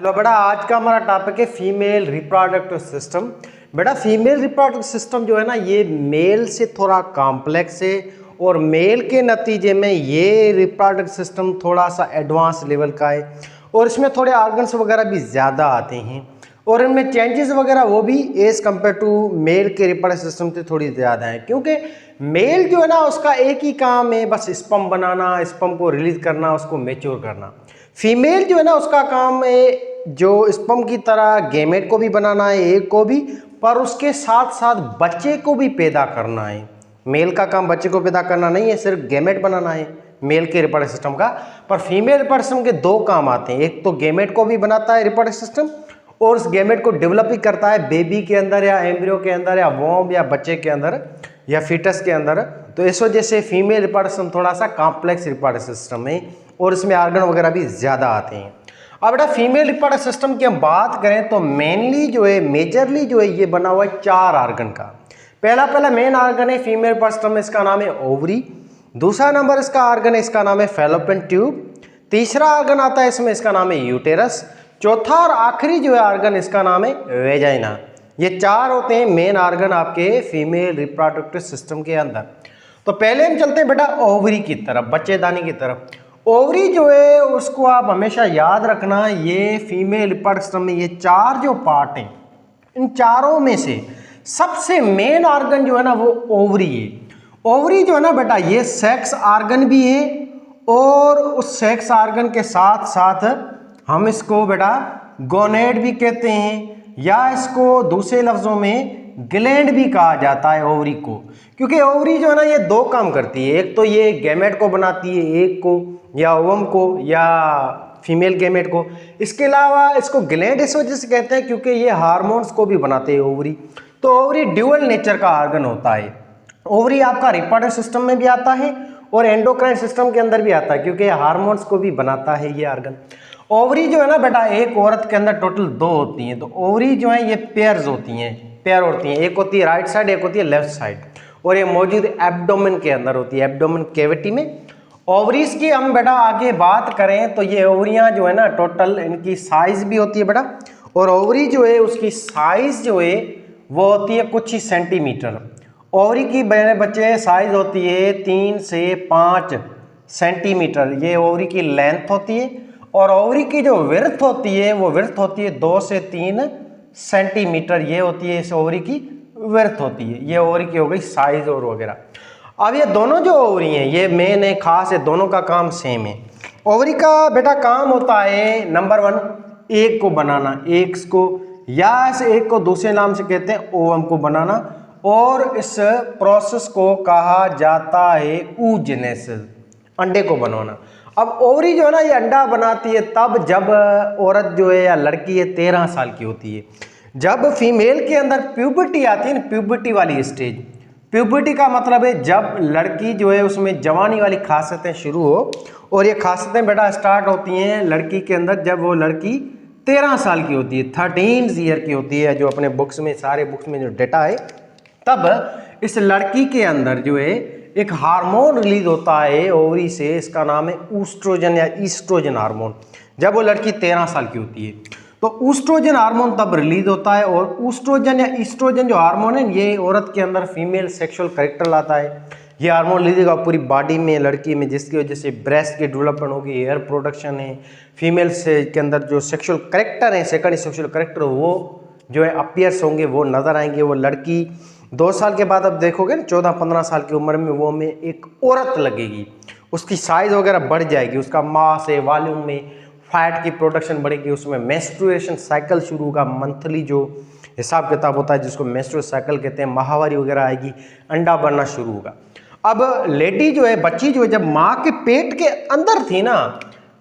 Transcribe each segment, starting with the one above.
Hello बेटा, आज का हमारा टॉपिक है फीमेल रिप्रोडक्टिव सिस्टम। बेटा फीमेल रिप्रोडक्टिव सिस्टम जो है ना, ये मेल से थोड़ा कॉम्प्लेक्स है और मेल के नतीजे में ये रिप्रोडक्टिव सिस्टम थोड़ा सा एडवांस लेवल का है और इसमें थोड़े ऑर्गन्स वगैरह भी ज़्यादा आते हैं और इनमें चेंजेस वगैरह वो भी एज़ कम्पेयर टू मेल के रिप्रोडक्टिव सिस्टम से थोड़ी ज़्यादा है, क्योंकि मेल जो है ना उसका एक ही काम है, बस स्पर्म बनाना, स्पर्म को रिलीज करना, उसको मैच्योर करना। फीमेल जो है ना उसका काम है जो स्पर्म की तरह गैमेट को भी बनाना है, एग को भी, पर उसके साथ साथ बच्चे को भी पैदा करना है। मेल का काम बच्चे को पैदा करना नहीं है, सिर्फ गैमेट बनाना है मेल के रिप्रोडक्टिव सिस्टम का। पर फीमेल रिप्रोडक्टिव सिस्टम के दो काम आते हैं, एक तो गैमेट को भी बनाता है रिप्रोडक्टिव सिस्टम और उस गैमेट को डेवलप ही करता है बेबी के अंदर या एम्ब्रियो के अंदर या वॉर्म या बच्चे के अंदर या फीटस के अंदर। तो इस वजह से फीमेल रिप्रोडक्टिव सिस्टम थोड़ा सा कॉम्प्लेक्स रिप्रोडक्टिव सिस्टम है और इसमें आर्गन वगैरह भी ज़्यादा आते हैं। अब बेटा फीमेल रिप्रोडक्टिव सिस्टम की हम बात करें तो मेनली जो है, मेजरली जो है ये बना हुआ है चार आर्गन का। पहला मेन आर्गन है फीमेल रिप्रोडक्टिव सिस्टम में, इसका नाम है ओवरी। दूसरा नंबर इसका आर्गन है, इसका नाम है फैलोपियन ट्यूब। तीसरा आर्गन आता है इसमें, इसका नाम है यूटेरस। चौथा और आखिरी जो है आर्गन, इसका नाम है वेजाइना। ये चार होते हैं मेन आर्गन आपके फीमेल रिप्रोडक्टिव सिस्टम के अंदर। तो पहले हम चलते हैं बेटा ओवरी की तरफ, बच्चेदानी की तरफ। ओवरी जो है उसको आप हमेशा याद रखना, ये फीमेल रिप्रोडक्टिव सिस्टम में ये चार जो पार्ट हैं, इन चारों में से सबसे मेन आर्गन जो है ना वो ओवरी है। ओवरी जो है ना बेटा ये सेक्स आर्गन भी है और उस सेक्स आर्गन के साथ साथ हम इसको बेटा गोनेड भी कहते हैं या इसको दूसरे लफ्जों में ग्लैंड भी कहा जाता है ओवरी को, क्योंकि ओवरी जो है ना ये दो काम करती है। एक तो ये गैमेट को बनाती है, एग को या ओवम को या फीमेल गैमेट को। इसके अलावा इसको ग्लैंड इस वजह से कहते हैं क्योंकि ये हार्मोन्स को भी बनाते हैं ओवरी। तो ओवरी ड्यूअल नेचर का आर्गन होता है। ओवरी आपका रिप्रोडक्टिव सिस्टम में भी आता है और एंडोक्राइन सिस्टम के अंदर भी आता है, क्योंकि हार्मोन्स को भी बनाता है ये आर्गन। ओवरी जो है ना बेटा एक औरत के अंदर टोटल दो होती हैं। तो ओवरी जो है ये पेयर्स होती हैं, पेयर होती हैं। एक होती है राइट साइड, एक होती है लेफ्ट साइड, और ये मौजूद एब्डोमेन के अंदर होती है, एब्डोमेन कैविटी में। ओवरीज की हम बेटा आगे बात करें तो ये ओवरियां जो है ना टोटल इनकी साइज भी होती है बेटा, और ओवरी जो है उसकी साइज जो है वो होती है कुछ ही सेंटीमीटर। ओवरी की बच्चे साइज होती है 3 से 5 सेंटीमीटर, ये ओवरी की लेंथ होती है। और ओवरी की जो विड्थ होती है वो विड्थ होती है 2 से 3 सेंटीमीटर, ये होती है इस ओवरी की विड्थ होती है। ये ओवरी की हो गई साइज और वगैरह। अब ये दोनों जो ओवरी हैं ये मेन है, खास है, दोनों का काम सेम है। ओवरी का बेटा काम होता है नंबर 1 एग को बनाना, एग्स को, या इस एग को दूसरे नाम से कहते हैं ओवम को बनाना, और इस प्रोसेस को कहा जाता है oogenesis, अंडे को बनाना। अब ओवरी जो है ना ये अंडा बनाती है तब जब औरत जो है या लड़की है 13 साल की होती है। जब फीमेल के अंदर प्यूबर्टी आती है ना, प्यूबर्टी वाली स्टेज, प्यूबर्टी का मतलब है जब लड़की जो है उसमें जवानी वाली खासियतें शुरू हो, और ये खासियतें बेटा स्टार्ट होती हैं लड़की के अंदर जब वो लड़की 13 साल की होती है, 13 ईयर की होती है, जो अपने बुक्स में, सारे बुक्स में जो डेटा है। तब इस लड़की के अंदर जो है एक हार्मोन रिलीज होता है ओवरी से, इसका नाम है ऊस्ट्रोजन या ईस्ट्रोजन हार्मोन। जब वो लड़की 13 साल की होती है तो ऊस्ट्रोजन हार्मोन तब रिलीज होता है, और ऊस्ट्रोजन या ईस्ट्रोजन जो हार्मोन है ये औरत के अंदर फीमेल सेक्सुअल कैरेक्टर लाता है। ये हार्मोन लीजिएगा पूरी बॉडी में लड़की में, जिसकी वजह से ब्रेस्ट की डेवलपमेंट होगी, हेयर प्रोडक्शन है, फीमेल से के अंदर जो सेक्सुअल कैरेक्टर है, सेकंड सेक्सुअल कैरेक्टर वो जो है अपीयर्स होंगे, वो नजर आएंगे। वो लड़की 2 साल के बाद अब देखोगे ना 14-15 साल की उम्र में वो में एक औरत लगेगी, उसकी साइज वगैरह बढ़ जाएगी, उसका मास है, वॉल्यूम में फैट की प्रोडक्शन बढ़ेगी, उसमें मेंस्ट्रुएशन साइकिल शुरू होगा, मंथली जो हिसाब किताब होता है जिसको मेंस्ट्रुअल साइकिल कहते हैं, माहवारी वगैरह आएगी, अंडा बनना शुरू होगा। अब लेडी जो है, बच्ची जो है जब माँ के पेट के अंदर थी ना,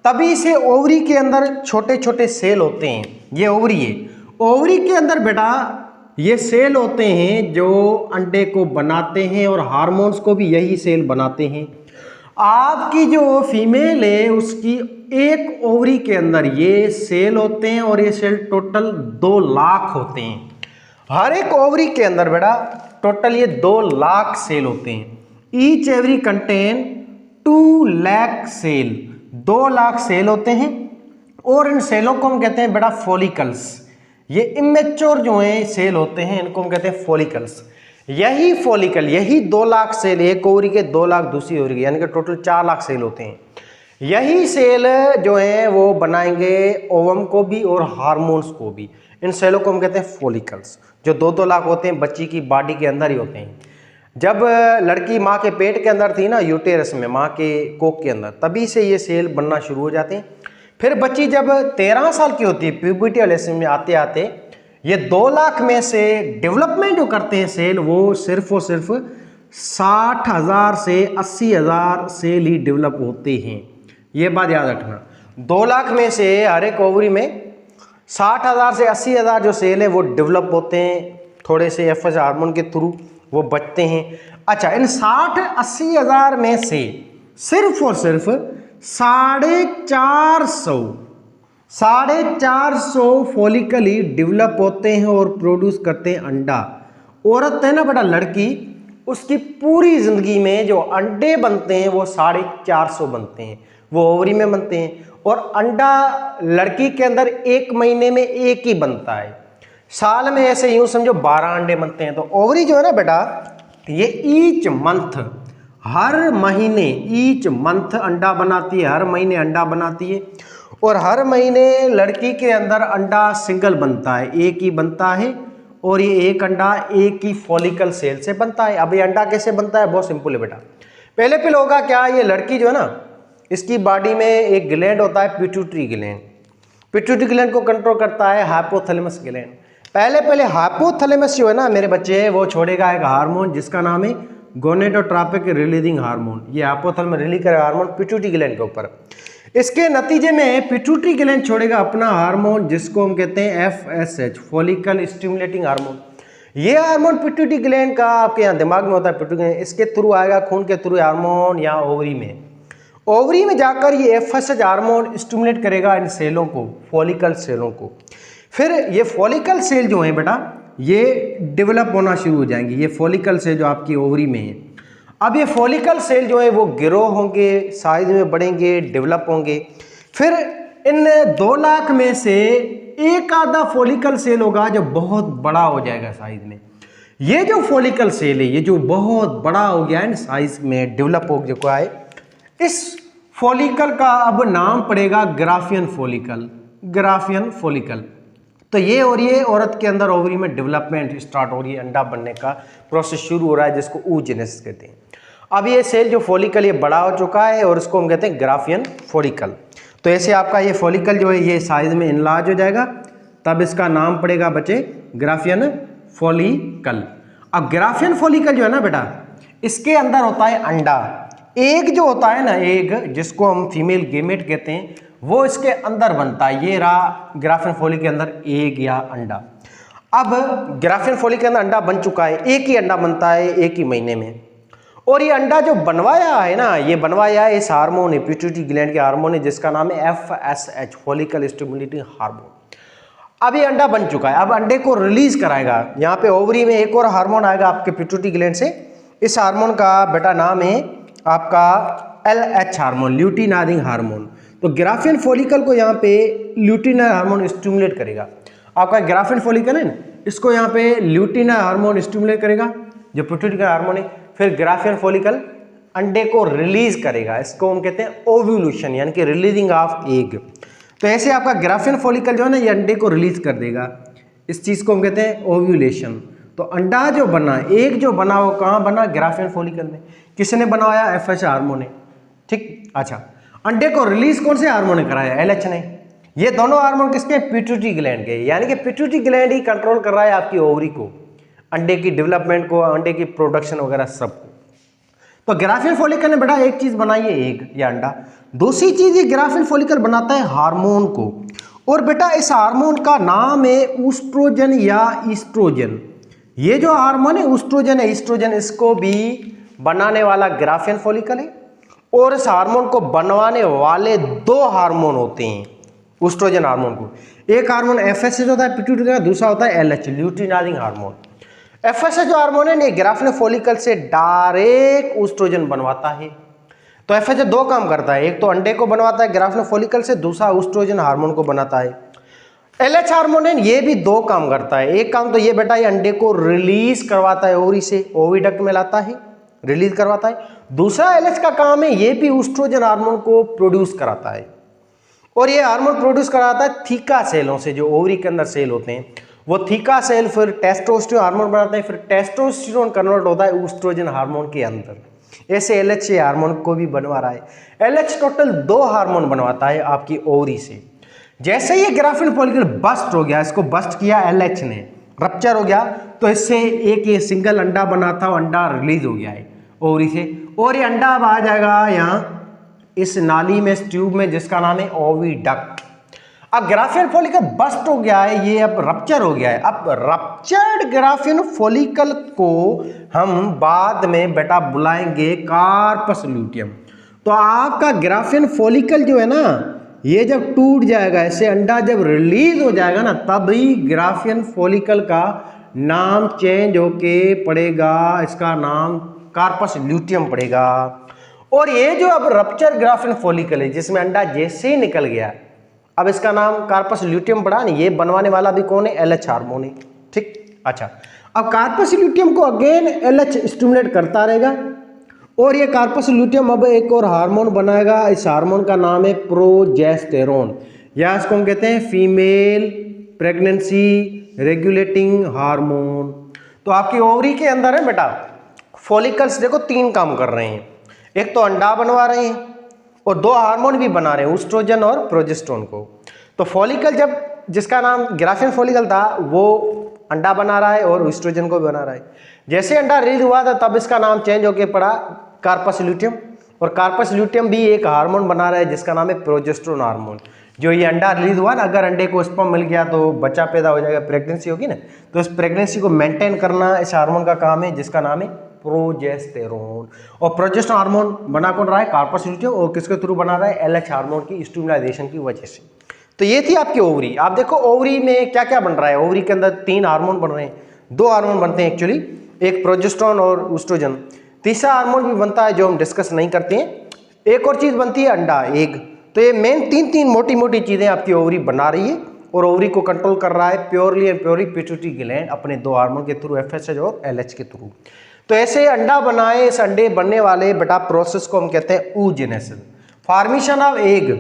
तभी से ओवरी के अंदर छोटे छोटे सेल होते हैं। ये ओवरी है, ओवरी के अंदर बेटा ये सेल होते हैं जो अंडे को बनाते हैं और हार्मोन्स को भी यही सेल बनाते हैं। आपकी जो फीमेल है उसकी एक ओवरी के अंदर ये सेल होते हैं और ये सेल टोटल 2 लाख होते हैं। हर एक ओवरी के अंदर बेटा टोटल ये 2 लाख सेल होते हैं। Each every contain 2 lakh cell, 2 lakh cell होते हैं। और इन सेलों को हम कहते हैं बेटा फॉलिकल्स। ये इमेच्योर जो हैं सेल होते हैं इनको हम कहते हैं फॉलिकल्स। यही फॉलिकल, यही 2 लाख सेल, एक ओवरी के 2 लाख दूसरी ओवरी के, यानी कि टोटल 4 लाख सेल होते हैं। यही सेल जो हैं वो बनाएंगे ओवम को भी और हार्मोन्स को भी। इन सेलों को हम कहते हैं फॉलिकल्स, जो 2-2 लाख होते हैं, बच्ची की बॉडी के अंदर ही होते हैं। जब लड़की माँ के पेट के अंदर थी ना, यूटेरस में, माँ के कोख के अंदर, तभी से ये सेल बनना शुरू हो जाते हैं। फिर बच्ची जब 13 साल की होती है, प्यूबर्टी वाले में आते आते ये 2 लाख में से डेवलपमेंट जो करते हैं सेल, वो सिर्फ और सिर्फ 60,000 से 80,000 सेल ही डेवलप होते हैं। ये बात याद रखना, 2 लाख में से हर एक ओवरी में 60,000 से 80,000 जो सेल है वो डेवलप होते हैं, थोड़े से एफएस हार्मोन के थ्रू वो बचते हैं। अच्छा, इन 60-80,000 में से सिर्फ और सिर्फ 450 फॉलिकल ही डेवलप होते हैं और प्रोड्यूस करते हैं अंडा। औरत है ना बेटा, लड़की, उसकी पूरी जिंदगी में जो अंडे बनते हैं वो 450 बनते हैं, वो ओवरी में बनते हैं। और अंडा लड़की के अंदर 1 महीने में 1 ही बनता है, साल में ऐसे यूं समझो 12 अंडे बनते हैं। तो ओवरी जो है ना बेटा, ये ईच मंथ, हर महीने, ईच मंथ अंडा बनाती है, हर महीने अंडा बनाती है। और हर महीने लड़की के अंदर अंडा सिंगल बनता है, 1 ही बनता है। और ये 1 अंडा 1 ही फॉलिकल सेल से बनता है। अब ये अंडा कैसे बनता है, बहुत सिंपल है बेटा। पहले होगा क्या, ये लड़की जो है ना, इसकी बॉडी में एक ग्लैंड होता है पिट्यूटरी ग्लैंड। पिट्यूटरी ग्लैंड को कंट्रोल करता है हाइपोथैलेमस ग्लैंड। पहले हाइपोथैलेमस जो है ना मेरे बच्चे, वो छोड़ेगा एक हार्मोन जिसका नाम है गोनेडोट्रोपिक रिलीजिंग हार्मोन। ये हाइपोथैलेमस रिलीज करेगा हार्मोन पिट्यूटरी ग्लैंड के ऊपर। इसके नतीजे में पिट्यूटरी ग्लैंड छोड़ेगा अपना हार्मोन जिसको हम कहते हैं FSH, फॉलिकल स्टिमुलेटिंग हार्मोन। ये हार्मोन पिट्यूटरी ग्लैंड का आपके यहाँ दिमाग में होता है, पिट्यूटरी ग्लैंड, इसके थ्रू आएगा खून के थ्रू हार्मोन यहाँ ओवरी में। ओवरी में जाकर ये FSH हार्मोन स्टिमुलेट करेगा इन सेलों को, फॉलिकल सेलों को। फिर ये फॉलिकल सेल जो है बेटा, ये डेवलप होना शुरू हो जाएंगे। ये फॉलिकल सेल जो आपकी ओवरी में है, अब ये फॉलिकल सेल जो है वो ग्रो होंगे, साइज में बढ़ेंगे, डेवलप होंगे। फिर इन 2 लाख में से एक आधा फॉलिकल सेल होगा जो बहुत बड़ा हो जाएगा साइज में। ये जो फॉलिकल सेल है, ये जो बहुत बड़ा हो गया है साइज में, डेवलप हो चुका है, इस फॉलिकल का अब नाम पड़ेगा ग्राफियन फॉलिकल। Graafian follicle. तो ये और ये औरत के अंदर ओवरी में डेवलपमेंट स्टार्ट हो रही है, अंडा बनने का प्रोसेस शुरू हो रहा है, जिसको oogenesis कहते हैं। अब ये सेल जो फॉलिकल ये बड़ा हो चुका है और इसको हम कहते हैं ग्राफियन फॉलिकल। तो ऐसे आपका ये फॉलिकल जो है ये साइज में इनलार्ज हो जाएगा, तब इसका नाम पड़ेगा बच्चे ग्राफियन फॉलिकल। अब ग्राफियन फॉलिकल जो है ना बेटा, इसके अंदर होता है अंडा। एग जो होता है ना, एग जिसको हम फीमेल गेमेट कहते हैं, वो इसके अंदर बनता है। ये रहा ग्राफियन फॉलिकल के अंदर एग या अंडा। अब ग्राफियन फॉलिकल के अंदर अंडा बन चुका है, 1 ही अंडा बनता है 1 ही महीने में। और ये अंडा जो बनवाया है ना, ये बनवाया है इस हार्मोन है, पिट्यूटरी ग्लैंड के हार्मोन है जिसका नाम है FSH, फॉलिकल स्टिमुलेटिंग हार्मोन। अब ये अंडा बन चुका है, अब अंडे को रिलीज कराएगा। यहाँ पे ओवरी में एक और हार्मोन आएगा आपके पिट्यूटरी ग्लैंड से। इस हार्मोन का बेटा नाम है आपका LH हार्मोन, ल्यूटिनाइजिंग हार्मोन। तो ग्राफियन फॉलिकल को यहाँ पे ल्यूटिनाइजिंग हार्मोन स्टिमुलेट करेगा। आपका ग्राफियन फॉलिकल है ना, इसको यहाँ पे ल्यूटिनाइजिंग हार्मोन स्टिमुलेट करेगा, जो पिट्यूटरी का हार्मोन है। फिर ग्राफियन फॉलिकल अंडे को रिलीज करेगा, इसको हम कहते हैं ओव्यूलेशन, यानी कि रिलीजिंग ऑफ एग। तो ऐसे आपका ग्राफियन फॉलिकल जो है ना, ये अंडे को रिलीज कर देगा, इस चीज को हम कहते हैं ओव्यूलेशन। तो अंडा जो बना, एग जो बना, वो कहाँ बना, ग्राफियन फॉलिकल में। किसने बनाया, FSH हार्मोन है, ठीक। अच्छा, अंडे को रिलीज कौन से हार्मोन ने कराया, LH ने। ये दोनों हार्मोन किसके, पिट्यूटरी ग्लैंड के, यानी कि पिट्यूटरी ग्लैंड ही कंट्रोल कर रहा है आपकी ओवरी को, अंडे की डेवलपमेंट को, अंडे की प्रोडक्शन वगैरह सब को। तो ग्राफियन फॉलिकल ने बेटा एक चीज बनाई है, एग या अंडा। दूसरी चीज ये ग्राफियन फॉलिकल बनाता है हार्मोन को, और बेटा इस हार्मोन का नाम है ऊस्ट्रोजन या ईस्ट्रोजन। ये जो हार्मोन है ऊस्ट्रोजन है ईस्ट्रोजन, इसको भी बनाने वाला ग्राफियन फॉलिकल है। और इस हार्मोन को बनवाने वाले 2 हार्मोन होते हैं ऊस्ट्रोजन हार्मोन को। एक हार्मोन FSH होता है पिट्यूटरी का, दूसरा होता है LH, ल्यूटिनाइजिंग हार्मोन। FSH जो हार्मोन है, ग्राफियन फॉलिकल से डायरेक्ट ऊस्ट्रोजन बनवाता है। तो FSH दो काम करता है, एक तो अंडे को बनवाता है ग्राफिन फॉलिकल से, दूसरा ईस्ट्रोजन हार्मोन को बनाता है। LH हार्मोन है ये भी दो काम करता है, एक काम तो ये बेटा ये अंडे को रिलीज करवाता है ओवरी से, ओविडक्ट में लाता है, रिलीज करवाता है। दूसरा LH का काम है ये भी ईस्ट्रोजन हार्मोन को प्रोड्यूस कराता है, और ये हार्मोन प्रोड्यूस कराता है थीका सेलों से, जो ओवरी के अंदर सेल होते हैं वो थीका सेल फिर टेस्टोस्टेरोन हार्मोन बनाते हैं, फिर टेस्टोस्टेरोन कन्वर्ट होता है ईस्ट्रोजन हार्मोन के अंदर। ऐसे LH हार्मोन को भी बनवा रहा है। LH टोटल दो हार्मोन बनवाता है आपकी ओवरी से। जैसे ये ग्राफिन फॉलिकल बस्ट हो गया, इसको बस्ट किया LH ने, रप्चर हो गया, तो इससे एक ये सिंगल अंडा बना था, अंडा रिलीज हो गया है ओवरी से, और ये अंडा अब आ जाएगा यहाँ इस नाली में, इस ट्यूब में, जिसका नाम है ओविडक्ट। अब ग्राफिन फॉलिकल बस्ट हो गया है, ये अब रप्चर हो गया है। अब रप्चर्ड ग्राफिन फॉलिकल को हम बाद में बेटा बुलाएंगे कार्पस ल्यूटियम। तो आपका ग्राफिन फॉलिकल जो है ना, ये जब टूट जाएगा, ऐसे अंडा जब रिलीज हो जाएगा ना, तभी ग्राफिन फॉलिकल का नाम चेंज होके पड़ेगा, इसका नाम कार्पस ल्यूटियम पड़ेगा। और ये जो अब रप्चर ग्राफिन फॉलिकल है, जिसमें अंडा जैसे ही निकल गया, अब इसका नाम कार्पस ल्यूटियम पड़ा नहीं, ये बनवाने वाला भी कौन है? LH हार्मोन है। ठीक, अच्छा, अब कार्पस ल्यूटियम को अगेन LH स्टिमुलेट करता रहेगा, और ये कार्पस ल्यूटियम अब एक और हार्मोन बनाएगा। इस हार्मोन का नाम है प्रोजेस्टेरोन, या इसको हम कहते हैं फीमेल प्रेगनेंसी रेगुलेटिंग हार्मोन। तो आपकी ओवरी के अंदर है बेटा फॉलिकल्स, देखो तीन काम कर रहे हैं, एक तो अंडा बनवा रहे हैं और दो हार्मोन भी बना रहे हैं, ईस्ट्रोजन और प्रोजेस्टेरोन को। तो फॉलिकल जब, जिसका नाम ग्राफिन फॉलिकल था, वो अंडा बना रहा है और ईस्ट्रोजन को भी बना रहा है। जैसे अंडा रिलीज हुआ था तब इसका नाम चेंज होके पड़ा कार्पस ल्यूटियम, और कार्पस ल्यूटियम भी एक हार्मोन बना रहा है जिसका नाम है प्रोजेस्टेरोन हार्मोन। जो ये अंडा रिलीज हुआ ना, अगर अंडे को स्पर्म मिल गया तो बच्चा पैदा हो जाएगा, प्रेगनेंसी होगी ना, तो इस प्रेगनेंसी को मेंटेन करना इस हार्मोन का काम है, जिसका नाम है प्रोजेस्टेरोन। और प्रोजेस्टेरोन हार्मोन बना कौन रहा है? कार्पस ल्यूटियम, और किसके थ्रू बना रहा है? LH हार्मोन की स्टिमुलेशन की वजह से। तो ये थी आपकी ओवरी। आप देखो ओवरी में क्या क्या बन रहा है। ओवरी के अंदर तीन हार्मोन बन रहे हैं, दो हार्मोन बनते हैं एक्चुअली, एक प्रोजेस्टेरोन और ईस्ट्रोजन। तीसरा हार्मोन भी बनता है जो हम डिस्कस नहीं करते हैं, एक और चीज बनती है अंडा, एग। तो ये मेन तीन मोटी मोटी चीजें आपकी ओवरी बना रही है, और ओवरी को कंट्रोल कर रहा है purely and purely pituitary gland अपने दो हार्मोन के थ्रू, FSH और LH के थ्रू। तो ऐसे अंडा बनाए, इस अंडे बनने वाले बेटा प्रोसेस को हम कहते हैं oogenesis, formation of egg.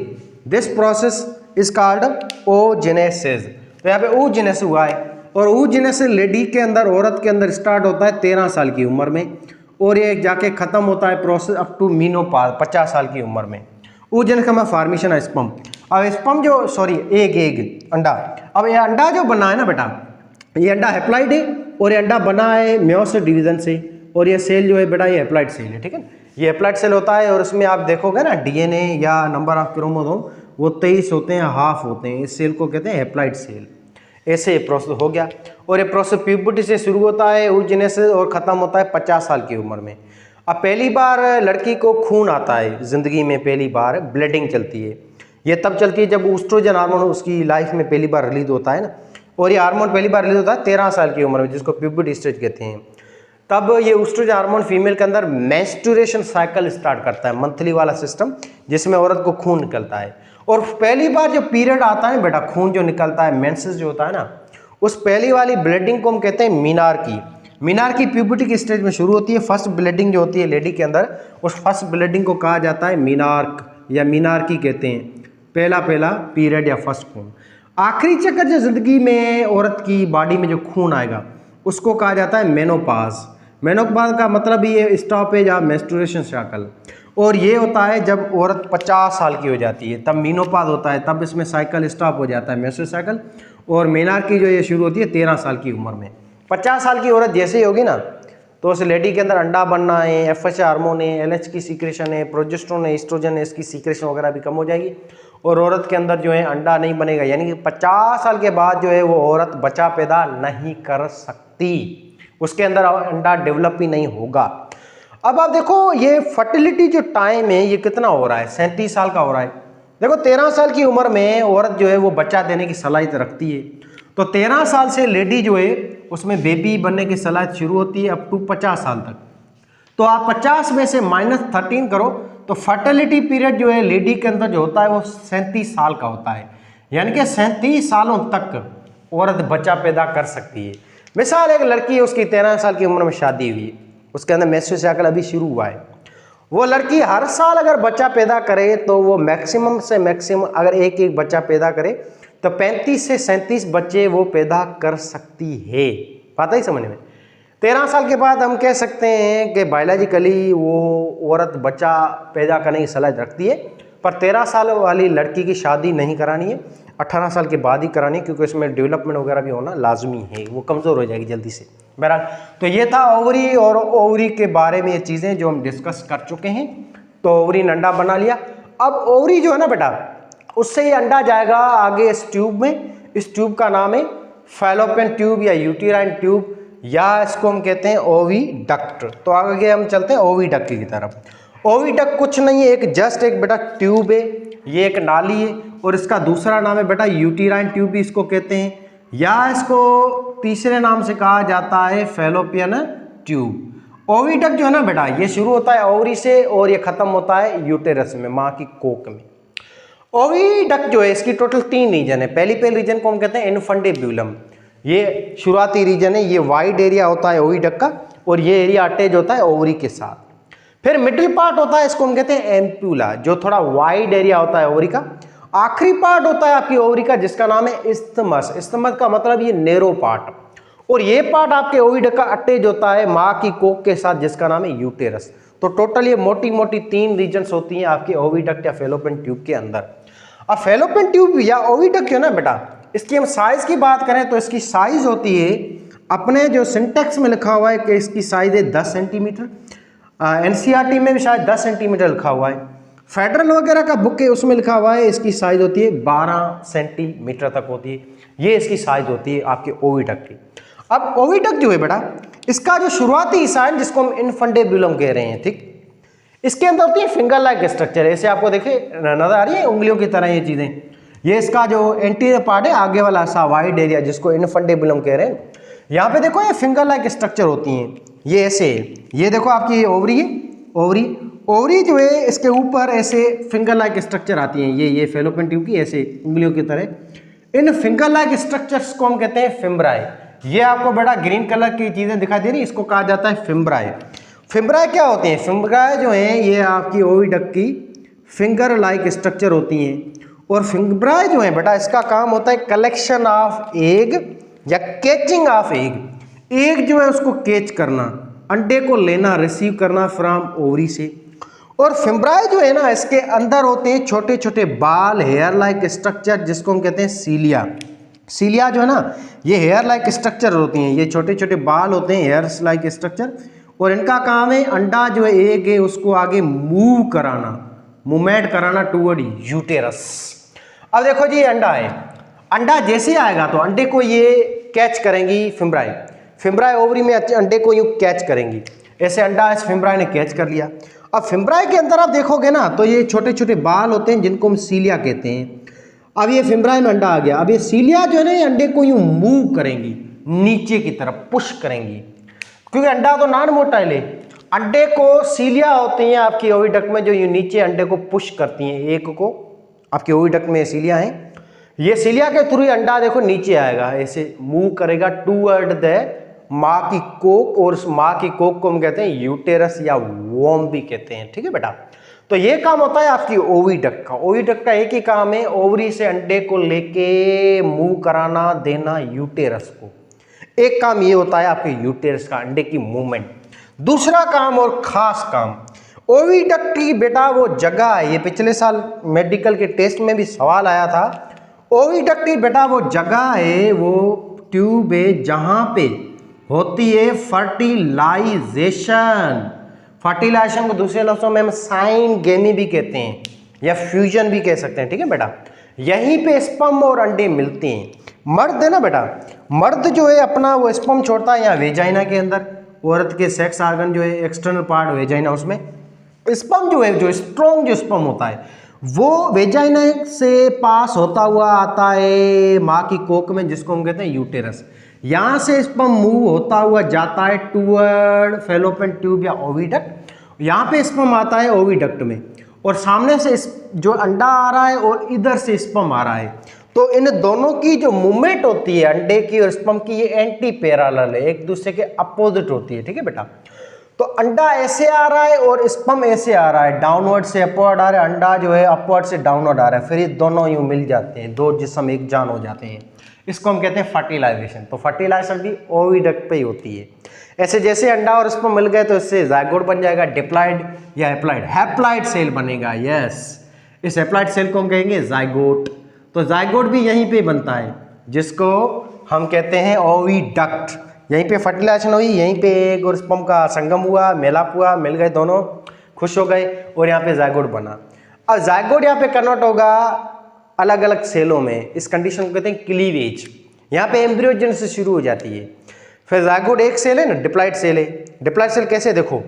This process is called oogenesis। तो यहाँ पे oogenesis हुआ है, और oogenesis लेडी के अंदर, औरत के अंदर स्टार्ट होता है 13 साल की उम्र में, और ये जाके खत्म होता है प्रोसेस अप टू मीनोपॉज 50 साल की उम्र में। oogenesis का फॉर्मेशन है स्पर्म। अब स्पर्म जो, सॉरी एग अंडा, अब ये अंडा जो बना है ना बेटा, ये अंडा हैप्लॉइड है, और ये अंडा बना है मेयोसिस डिवीजन से, और ये सेल जो है बेटा ये हैप्लॉइड सेल है, ठीक है। ये हैप्लॉइड सेल होता है, और इसमें आप देखोगे ना DNA या नंबर ऑफ क्रोमोसोम वो 23 होते हैं, हाफ होते हैं। इस सेल को कहते हैं हैप्लॉइड सेल। ऐसे प्रोसेस हो गया, और ये प्रोसेस प्यूबर्टी से शुरू होता है oogenesis, और ख़त्म होता है 50 साल की उम्र में। अब पहली बार लड़की को खून आता है ज़िंदगी में, पहली बार ब्लीडिंग चलती है। ये तब चलती है जब ईस्ट्रोजन हार्मोन उसकी लाइफ में पहली बार रिलीज होता है ना, और ये हार्मोन पहली बार रिलीज होता है 13 साल की उम्र में, जिसको प्यूबर्टी स्टेज कहते हैं। तब ये ईस्ट्रोजन हार्मोन फीमेल के अंदर मेंस्ट्रुएशन साइकिल स्टार्ट करता है, मंथली वाला सिस्टम, जिसमें औरत को खून निकलता है। और पहली बार जो पीरियड आता है बेटा, खून जो निकलता है, मेंसेस जो होता है ना, उस पहली वाली ब्लीडिंग को हम कहते हैं मीनार्की। मीनार्की प्यूबर्टी की स्टेज में शुरू होती है। फर्स्ट ब्लीडिंग जो होती है लेडी के अंदर, उस फर्स्ट ब्लीडिंग को कहा जाता है मीनार्क या मीनार्की कहते हैं, पहला पीरियड या फर्स्ट खून। आखिरी चक्कर जो जिंदगी में औरत की बॉडी में जो खून आएगा उसको कहा जाता है मेनोपॉज। मेनोपॉज का मतलब ये स्टॉपेज ऑफ मेंस्ट्रुएशन साइकिल, और ये होता है जब औरत 50 साल की हो जाती है तब मेनोपॉज होता है, तब इसमें साइकिल स्टॉप हो जाता है, मेंस्ट्रुएशन साइकिल। और मेनार्की जो ये शुरू होती है 13 साल की उम्र में। 50 साल की औरत जैसे ही होगी ना, तो उस लेडी के अंदर अंडा बनना है, FSH हार्मोन है, LH की सीक्रेशन है, प्रोजेस्टेरोन है, ईस्ट्रोजन है, इसकी सीक्रेशन वगैरह भी कम हो जाएगी, और औरत के अंदर जो है अंडा नहीं बनेगा। यानी कि 50 साल के बाद जो है वो औरत बच्चा पैदा नहीं कर सकती, उसके अंदर अंडा डेवलप ही नहीं होगा। अब आप देखो ये फर्टिलिटी जो टाइम है ये कितना हो रहा है, 37 साल का हो रहा है। देखो 13 साल की उम्र में औरत जो है वो बच्चा देने की सलाहियत रखती है, तो 13 साल से लेडी जो है उसमें बेबी बनने की सलाहियत शुरू होती है अप टू 50 साल तक। तो आप 50 में से -13 करो तो फर्टिलिटी पीरियड जो है लेडी के अंदर जो होता है वो 37 साल का होता है, यानी कि 37 सालों तक औरत बच्चा पैदा कर सकती है। मिसाल एक लड़की है, उसकी 13 साल की उम्र में शादी हुई, उसके अंदर मेंस्ट्रुअल साइकिल अभी शुरू हुआ है, वो लड़की हर साल अगर बच्चा पैदा करे तो वो मैक्सिमम से मैक्सिमम अगर एक एक बच्चा पैदा करे तो 35 से 37 बच्चे वो पैदा कर सकती है। पता ही समझ में। 13 साल के बाद हम कह सकते हैं कि बायोलॉजिकली वो औरत बच्चा पैदा करने की सलाह रखती है, पर 13 साल वाली लड़की की शादी नहीं करानी है, 18 साल के बाद ही करानी है, क्योंकि उसमें डेवलपमेंट वगैरह भी होना लाजमी है, वो कमज़ोर हो जाएगी जल्दी से। बहरहाल तो ये था ओवरी और ओवरी के बारे में ये चीज़ें जो हम डिस्कस कर चुके हैं। तो ओवरी ने अंडा बना लिया। अब ओवरी जो है ना बेटा, उससे ये अंडा जाएगा आगे इस ट्यूब में। इस ट्यूब का नाम है फैलोपियन ट्यूब या यूटेराइन ट्यूब, या इसको हम कहते हैं ओविडक्ट। तो आगे हम चलते हैं ओविडक्ट की तरफ। ओविडक्ट कुछ नहीं है, एक जस्ट एक बेटा ट्यूब है, ये एक नाली है, और इसका दूसरा नाम है बेटा यूटेराइन ट्यूब भी इसको कहते हैं, या इसको तीसरे नाम से कहा जाता है फैलोपियन ट्यूब। ओविडक्ट जो है ना बेटा, ये शुरू होता है ओवरी से और ये खत्म होता है यूटेरस में, माँ की कोख में। ओविडक्ट जो है इसकी टोटल 3 रीजन है। पहली रीजन को हम कहते हैं इनफंडेब्यूलम, ये शुरुआती रीजन है, ये वाइड एरिया होता है ओविडक्ट का, और ये एरिया अटैच होता है ओवरी के साथ। फिर मिडिल पार्ट होता है, इसको हम कहते हैं एम्प्यूला, जो थोड़ा वाइड एरिया होता है ओवरी का। आखिरी पार्ट होता है आपकी ओवरी का जिसका नाम है इस्थमस। इस्थमस का मतलब ये नेरो पार्ट, और ये पार्ट आपके ओविडक्ट का अटैच होता है माँ की कोख के साथ जिसका नाम है यूटेरस। तो टोटल ये मोटी मोटी 3 रीजन्स होती हैं आपके ओविडक्ट या फैलोपियन ट्यूब के अंदर। अब फैलोपियन ट्यूब या ओविडक्ट है ना बेटा, इसकी हम साइज की बात करें तो इसकी साइज होती है, अपने जो सिंटेक्स में लिखा हुआ है कि इसकी साइज है 10 सेंटीमीटर, एनसीईआरटी में भी शायद 10 सेंटीमीटर लिखा हुआ है, फेडरल वगैरह का बुक है उसमें लिखा हुआ है इसकी साइज होती है 12 सेंटीमीटर तक होती है। ये इसकी साइज होती है आपके ओविडक्ट की। अब ओविडक्ट जो है बेटा, इसका जो शुरुआती हिस्सा है जिसको हम इनफंडेब्यूलम कह रहे हैं, ठीक, इसके अंदर होती है फिंगर लाइक स्ट्रक्चर। ऐसे आपको देखे नजर आ रही है उंगलियों की तरह ये चीजें। ये इसका जो एंटीरियर पार्ट है, आगे वाला सा वाइड एरिया जिसको इनफंडेब्यूलम कह रहे हैं। यहाँ पे देखो ये फिंगर लाइक स्ट्रक्चर होती हैं, ये ऐसे, ये देखो आपकी ओवरी है, ओवरी जो है इसके ऊपर ऐसे फिंगर लाइक स्ट्रक्चर आती हैं, ये फैलोपियन ट्यूब की ऐसे उंगलियों की तरह। इन फिंगर लाइक स्ट्रक्चर्स को हम कहते हैं फिम्ब्राई। ये आपको बड़ा ग्रीन कलर की चीजें दिखाई दे रही है, इसको कहा जाता है फिम्ब्राई। फिम्ब्राई क्या होती हैं? फिम्ब्राई जो है ये आपकी ओविडक्ट की फिंगर लाइक स्ट्रक्चर होती हैं, और फिम्ब्राई जो है बेटा इसका काम होता है कलेक्शन ऑफ एग या कैचिंग ऑफ एग। एग जो है उसको कैच करना, अंडे को लेना, रिसीव करना फ्रॉम ओवरी से। और फिम्ब्राई जो है ना इसके अंदर होते हैं छोटे छोटे बाल, हेयर लाइक स्ट्रक्चर जिसको हम कहते हैं सीलिया। सीलिया जो है ना ये हेयर लाइक स्ट्रक्चर होती हैं, ये छोटे छोटे बाल होते हैं, हेयर लाइक स्ट्रक्चर, और इनका काम है अंडा जो है एग है उसको आगे मूव कराना, मूवमेंट कराना टूवर्ड यूटेरस। अब देखो जी ये अंडा है, अंडा जैसे आएगा तो अंडे को ये कैच करेंगी फिम्ब्राई, फिम्ब्राई ओवरी में अंडे को यूँ कैच करेंगी, ऐसे अंडा इस फिम्ब्राई ने कैच कर लिया। अब फिम्ब्राई के अंदर आप देखोगे ना तो ये छोटे छोटे बाल होते हैं जिनको हम सीलिया कहते हैं। अब ये फिम्ब्राई में अंडा आ गया, अब ये सीलिया जो है ना ये अंडे को यूँ मूव करेंगी नीचे की तरफ, पुश करेंगी, क्योंकि अंडा तो नॉन मोटाइल है। अंडे को सीलिया होती हैं आपकी ओविडक्ट में जो ये नीचे अंडे को पुश करती हैं, एक को आपके ओविडक्ट में सीलिया है, ये सीलिया के थ्रू अंडा देखो नीचे आएगा, ऐसे मूव करेगा टूवर्ड द माँ की कोक, और उस माँ की कोक को हम कहते हैं यूटेरस या वोम भी कहते हैं, ठीक है बेटा। तो ये काम होता है आपकी ओविडक्ट का। ओविडक्ट का एक ही काम है ओवरी से अंडे को लेके मूव कराना, देना यूटेरस को। एक काम ये होता है आपके यूटेरस का, अंडे की मूवमेंट। दूसरा काम और खास काम, ओविडक्ट की बेटा वो जगह है, ये पिछले साल मेडिकल के टेस्ट में भी सवाल आया था। ओविडक्ट की बेटा वो जगह है, वो ट्यूब है जहां पे होती है फर्टिलाइजेशन। फर्टिलाइजेशन को दूसरे लफ्जों में हम साइनगेमी भी कहते हैं या फ्यूजन भी कह सकते हैं, ठीक है बेटा। यहीं पे स्पर्म और अंडे मिलते हैं। मर्द है ना बेटा, मर्द जो है अपना वो स्पर्म छोड़ता है यहाँ वेजाइना के अंदर, औरत के सेक्स आर्गन जो है एक्सटर्नल पार्ट वेजाइना, उसमें स्पर्म जो है, जो स्ट्रॉन्ग जो स्पर्म होता है वो वेजाइना से पास होता हुआ आता है माँ की कोख में जिसको हम कहते हैं यूटेरस। यहाँ से स्पर्म मूव होता हुआ जाता है टूवर्ड फैलोपियन ट्यूब या ओविडक्ट, यहाँ पे स्पर्म आता है ओविडक्ट में, और सामने से जो अंडा आ रहा है और इधर से स्पर्म आ रहा है, तो इन दोनों की जो मूवमेंट होती है अंडे की और स्पर्म की, ये एंटी पैरेलल है, एक दूसरे के अपोजिट होती है। ठीक है बेटा, तो अंडा ऐसे आ रहा है और स्पर्म ऐसे आ रहा है, डाउनवर्ड से अपवर्ड आ रहा है, अंडा जो है अपवर्ड से डाउनवर्ड आ रहा है, फिर ये दोनों यूं मिल जाते हैं, दो जिस्म एक जान हो जाते हैं, इसको हम कहते हैं फर्टिलाइजेशन। तो फर्टिलाइजेशन भी ओविडक्ट पे ही होती है। ऐसे जैसे अंडा और स्पर्म मिल गए तो इससे जाइगोट बन जाएगा, डिप्लॉइड या हैप्लॉइड, हैप्लॉइड सेल बनेगा। यस, इस हैप्लॉइड सेल को हम कहेंगे जाइगोट। तो जाइगोट भी यहीं पे बनता है, जिसको हम कहते हैं ओविडक्ट। यहीं पे फर्टिलाइजेशन हुई, यहीं पे एग और स्पर्म का संगम हुआ, मेलाप हुआ, मिल गए दोनों, खुश हो गए और यहाँ पे जाइगोट बना। अब जाइगोट यहाँ पे कन्वर्ट होगा अलग अलग सेलों में, इस कंडीशन को कहते हैं क्लीवेज। यहाँ पे एम्ब्रियोजेनेसिस शुरू हो जाती है। फिर जाइगोट एक सेल है ना, डिप्लॉइड सेल है। डिप्लॉइड सेल कैसे, देखो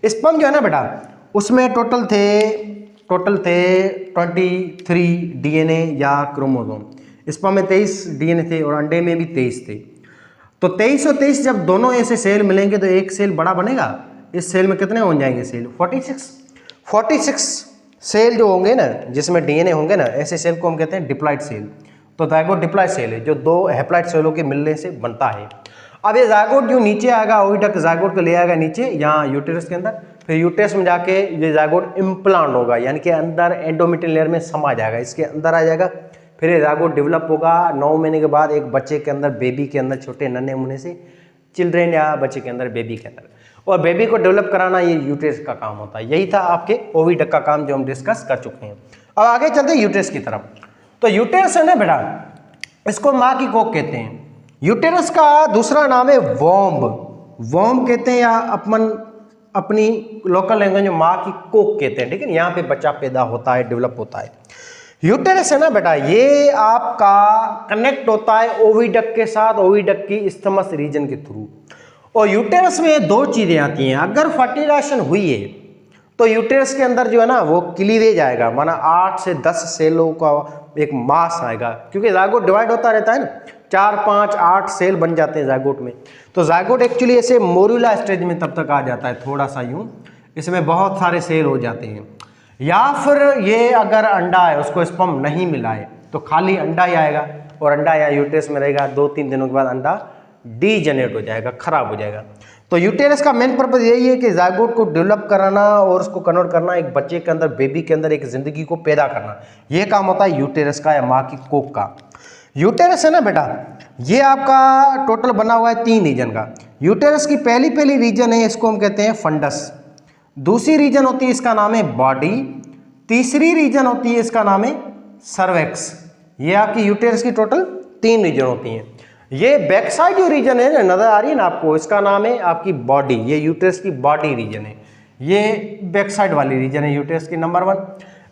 स्पर्म जो है ना बेटा, उसमें टोटल थे 23 डीएनए या क्रोमोसोम। स्पर्म में 23 डीएनए थे और अंडे में भी 23 थे। तो 23 और 23 जब दोनों ऐसे सेल मिलेंगे तो एक सेल बड़ा बनेगा। इस सेल में कितने हो जाएंगे सेल, 46 सेल जो होंगे ना, जिसमें डीएनए होंगे ना, ऐसे सेल को हम कहते हैं डिप्लॉइड सेल। तो जाइगोट डिप्लॉइड सेल है जो दो हैप्लॉइड सेलों के मिलने से बनता है। अब ये जाइगोट जो नीचे आएगा, ओविडक्ट जाइगोट को ले आएगा नीचे यहाँ यूटेरस के अंदर, फिर यूटेरस में जाके ये जाइगोट इम्प्लांट होगा, यानी कि अंदर एंडोमेट्रियल लेयर में समा जाएगा, इसके अंदर आ जाएगा। फिर ये जाइगोट डेवलप होगा 9 महीने के बाद एक बच्चे के अंदर, बेबी के अंदर, छोटे नन्हे मुन्ने से चिल्ड्रेन या बच्चे के अंदर, बेबी के अंदर, और बेबी को डेवलप कराना ये यूटेरस का काम होता है। यही था आपके ओविडक्ट का काम जो हम डिस्कस कर चुके हैं। अब आगे चलते हैं यूटेरस की तरफ। तो यूटेरस है ना बेटा, इसको माँ की कोख कहते हैं। यूटेरस का दूसरा नाम है वॉम्ब कहते हैं, या अपनी लोकल लैंग्वेज में माँ की कोख कहते हैं। ठीक है, यहाँ पे बच्चा पैदा होता है, डेवलप होता है। यूटेरस है ना बेटा, ये आपका कनेक्ट होता है ओविडक्ट के साथ, ओविडक्ट की इस्थमस रीजन के थ्रू। और यूटेरस में दो चीजें आती हैं। अगर फर्टिलाइजेशन हुई है तो यूटेरस के अंदर जो है ना वो क्लीवेज आएगा, माना 8 से 10 सेलों का एक मास आएगा, क्योंकि जाइगोट डिवाइड होता रहता है ना, 4, 5, 8 सेल बन जाते हैं जाइगोट में। तो जाइगोट एक्चुअली ऐसे मोरुला स्टेज में तब तक आ जाता है, थोड़ा सा यूं, इसमें बहुत सारे सेल हो जाते हैं। या फिर ये अगर अंडा है, उसको स्पर्म नहीं मिला है, तो खाली अंडा ही आएगा और अंडा या यूटेरस में रहेगा। 2-3 दिनों के बाद अंडा डीजेनरेट हो जाएगा, खराब हो जाएगा। तो यूटेरस का मेन पर्पज यही है कि जाइगोट को डेवलप कराना और उसको कन्वर्ट करना, एक बच्चे के अंदर, बेबी के अंदर एक जिंदगी को पैदा करना, यह काम होता है यूटेरस का या माँ की कोख का। यूटेरस है ना बेटा, ये आपका टोटल बना हुआ है 3 रीजन का। यूटेरस की पहली रीजन है, इसको हम कहते हैं फंडस। दूसरी रीजन होती है, इसका नाम है बॉडी। तीसरी रीजन होती है, इसका नाम है सर्वेक्स। ये आपकी यूटेरस की टोटल 3 रीजन होती हैं। ये बैक साइड जो रीजन है ना, नजर आ रही है ना आपको, इसका नाम है आपकी बॉडी। ये यूटेरस की बॉडी रीजन है, ये बैक साइड वाली रीजन है यूटेरस की, नंबर 1।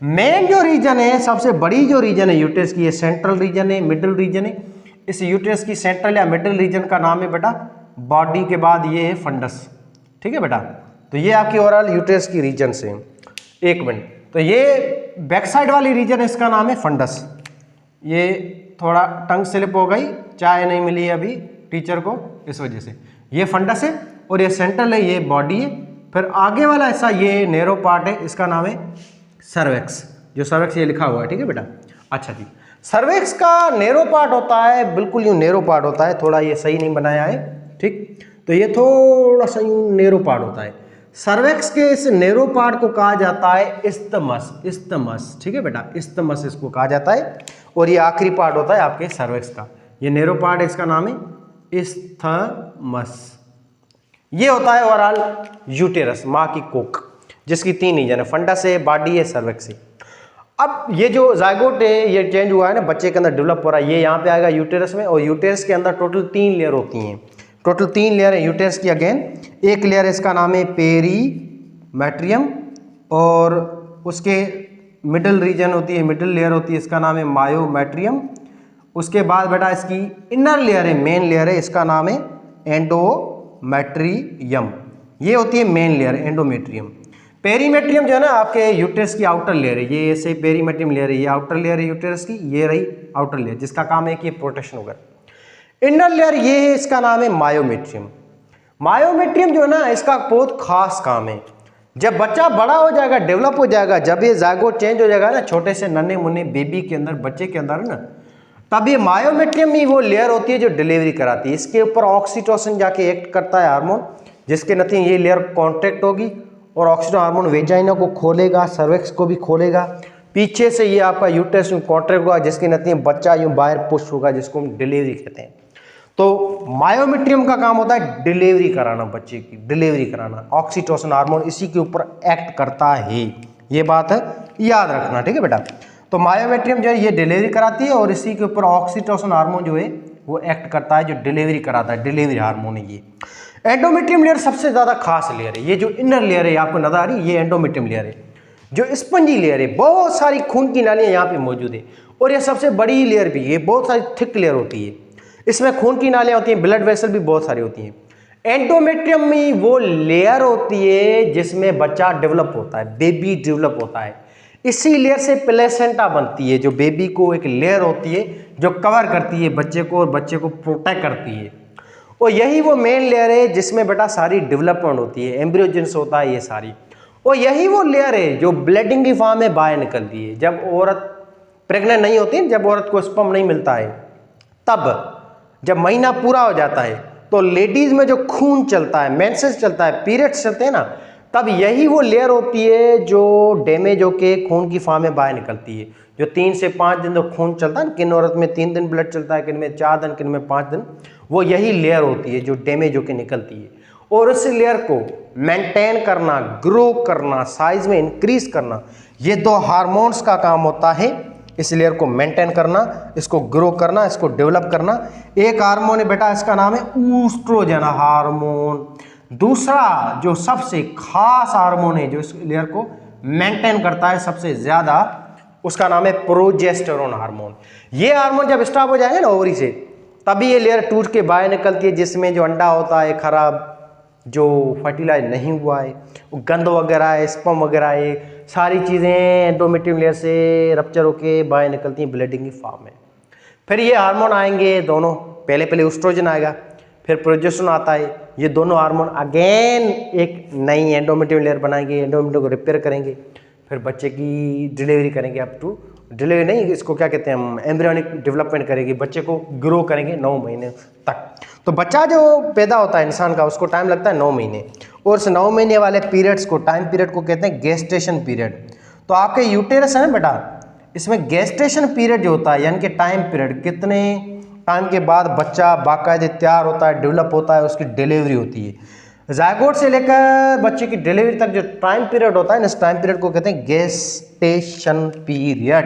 मेन जो रीजन है, सबसे बड़ी जो रीजन है यूटेरस की, ये सेंट्रल रीजन है, मिडिल रीजन है। इस यूटेरस की सेंट्रल या मिडिल रीजन का नाम है बेटा बॉडी, के बाद ये है फंडस। ठीक है बेटा, तो ये आपकी ओवरऑल यूटेरस की रीजन से। एक मिनट, तो ये बैक साइड वाली रीजन है, इसका नाम है फंडस। ये थोड़ा टंग स्लिप हो गई, चाय नहीं मिली अभी टीचर को, इस वजह से। ये फंडस है और ये सेंट्रल है, ये बॉडी है। फिर आगे वाला ऐसा ये नैरो पार्ट है, इसका नाम है सर्वेक्स। जो सर्वेक्स ये लिखा हुआ है, ठीक है बेटा। अच्छा जी, सर्वेक्स का नैरो पार्ट होता है, बिल्कुल यूँ नैरो पार्ट होता है, थोड़ा ये सही नहीं बनाया है, ठीक। तो ये थोड़ा सा यूँ नैरो पार्ट होता है। सर्वेक्स के इस नैरो पार्ट को कहा जाता है इस्थमस। ठीक है बेटा, इस्थमस इसको कहा जाता है। और ये आखिरी पार्ट होता है आपके सर्वेक्स का, ये नैरो पार्ट है, इसका नाम है इस्थमस। ये होता है ओवरऑल यूटेरस, माँ की कोख, जिसकी 3 रीजन है, फंडस है, बॉडी है, सर्वेक्स है। अब ये जो जाइगोट है, ये चेंज हुआ है ना, बच्चे के अंदर डेवलप हो रहा है, ये यहाँ पे आएगा यूटेरस में। और यूटेरस के अंदर टोटल 3 लेयर होती हैं, टोटल 3 लेयर है यूटेरस की। अगेन एक लेयर है, इसका नाम है पेरीमेट्रियम, और उसके मिडिल रीजन होती है, मिडिल लेयर होती है, इसका नाम है मायोमेट्रियम। उसके बाद बेटा इसकी इनर लेयर है, मेन लेयर है, इसका नाम है एंडोमेट्रियम। ये होती है मेन लेयर, एंडोमेट्रियम। पेरीमेट्रियम जो है ना आपके यूटेरस की आउटर लेयर है, ये ऐसे पेरीमेट्रियम लेयर है, ये आउटर लेयर है यूटेरस की, ये रही आउटर लेयर, जिसका काम है कि प्रोटेक्शन वगैरह। इनर लेयर ये है, इसका नाम है मायोमेट्रियम। मायोमेट्रियम जो है ना, इसका बहुत खास काम है। जब बच्चा बड़ा हो जाएगा, डेवलप हो जाएगा, जब ये जायगोट चेंज हो जाएगा ना, छोटे से नन्हे मुन्ने बेबी के अंदर, बच्चे के अंदर ना, तब ये मायोमेट्रियम ही वो लेयर होती है जो डिलीवरी कराती है। इसके ऊपर ऑक्सीटोसिन जाके एक्ट करता है हार्मोन, जिसके नतीजे ये लेयर कॉन्ट्रैक्ट होगी और ऑक्सीटोसिन हार्मोन वेजाइना को खोलेगा, सर्वेक्स को भी खोलेगा। पीछे से ये आपका यूट्रस कॉन्ट्रैक्ट होगा, जिसके नतीजे बच्चा यूँ बाहर पुश होगा, जिसको हम डिलीवरी कहते हैं। तो मायोमेट्रियम का काम होता है डिलीवरी कराना, बच्चे की डिलीवरी कराना। ऑक्सीटोसिन हार्मोन इसी के ऊपर एक्ट करता है, ये बात है याद रखना, ठीक है बेटा। तो मायोमेट्रियम जो है ये डिलीवरी कराती है और इसी के ऊपर ऑक्सीटोसिन हार्मोन जो है वो एक्ट करता है, जो डिलीवरी कराता है, डिलीवरी हार्मोन है ये। एंडोमेट्रियम लेयर सबसे ज़्यादा खास लेयर है। ये जो इनर लेयर है आपको नजर आ रही है, ये एंडोमेट्रियम लेयर है, जो स्पंजी लेयर है। बहुत सारी खून की नालियाँ यहाँ पे मौजूद है और ये सबसे बड़ी लेयर भी है, बहुत सारी थिक लेयर होती है। इसमें खून की नालियाँ होती हैं, ब्लड वेसल भी बहुत सारी होती हैं। एंडोमेट्रियम में वो लेयर होती है जिसमें बच्चा डेवलप होता है, बेबी डेवलप होता है। इसी लेयर से प्लेसेंटा बनती है, जो बेबी को एक लेयर होती है जो कवर करती है बच्चे को और बच्चे को प्रोटेक्ट करती है। और यही वो मेन लेयर है जिसमें बेटा सारी डेवलपमेंट होती है, एम्ब्रियोजेनिस होता है ये सारी। और यही वो लेयर है जो ब्लीडिंग की फॉर्म में बाहर निकलती है। जब औरत प्रेग्नेंट नहीं होती, जब औरत को स्पर्म नहीं मिलता है, तब जब महीना पूरा हो जाता है तो लेडीज में जो खून चलता है, मेंसेस चलता है, पीरियड्स चलते हैं ना, तब यही वो लेयर होती है जो डैमेज होके खून की फॉर्म में बाहर निकलती है। जो 3 से 5 दिन तो खून चलता है, किन औरत में 3 दिन ब्लड चलता है, किन में 4 दिन, किन में 5 दिन, वो यही लेयर होती है जो डैमेज होके निकलती है। और उस लेयर को मेंटेन करना, ग्रो करना, साइज में इंक्रीज करना, ये 2 हार्मोन्स का काम होता है। इस लेयर को मेंटेन करना, इसको ग्रो करना, इसको डेवलप करना। एक हार्मोन है बेटा, इसका नाम है ईस्ट्रोजन हार्मोन। दूसरा जो सबसे खास हार्मोन है जो इस लेयर को मेंटेन करता है सबसे ज्यादा, उसका नाम है प्रोजेस्टेरोन हार्मोन। ये हार्मोन जब स्टॉप हो जाएंगे ना ओवरी से, तभी ये लेयर टूट के बाहर निकलती है, जिसमें जो अंडा होता है खराब, जो फर्टिलाइज नहीं हुआ है, वो गंद वगैरह है, स्पर्म वगैरह है, सारी चीज़ें एंडोमेट्रियम लेयर से रप्चर होके बाहर निकलती हैं ब्लीडिंग की फॉर्म में। फिर ये हार्मोन आएंगे दोनों, पहले ईस्ट्रोजन आएगा, फिर प्रोजेस्टेरोन आता है। ये दोनों हार्मोन अगेन एक नई एंडोमेट्रियम लेयर बनाएंगे, एंडोमेट्रियम को रिपेयर करेंगे, फिर बच्चे की डिलीवरी करेंगे। अप टू डिलीवरी नहीं, इसको क्या कहते हैं हम, एम्ब्रियोनिक डेवलपमेंट करेंगे, बच्चे को ग्रो करेंगे 9 महीने तक। तो बच्चा जो पैदा होता है इंसान का, उसको टाइम लगता है 9 महीने, और इस 9 महीने वाले पीरियड्स को, टाइम पीरियड को कहते हैं गेस्टेशन पीरियड। तो आपके यूटेरस है ना बेटा, इसमें गेस्टेशन पीरियड जो होता है, यानी कि टाइम पीरियड, कितने टाइम के बाद बच्चा बाकायदे तैयार होता है, डेवलप होता है, उसकी डिलीवरी होती है। जायगोट से लेकर बच्चे की डिलीवरी तक जो टाइम पीरियड होता है, इस टाइम पीरियड को कहते हैं गेस्टेशन पीरियड।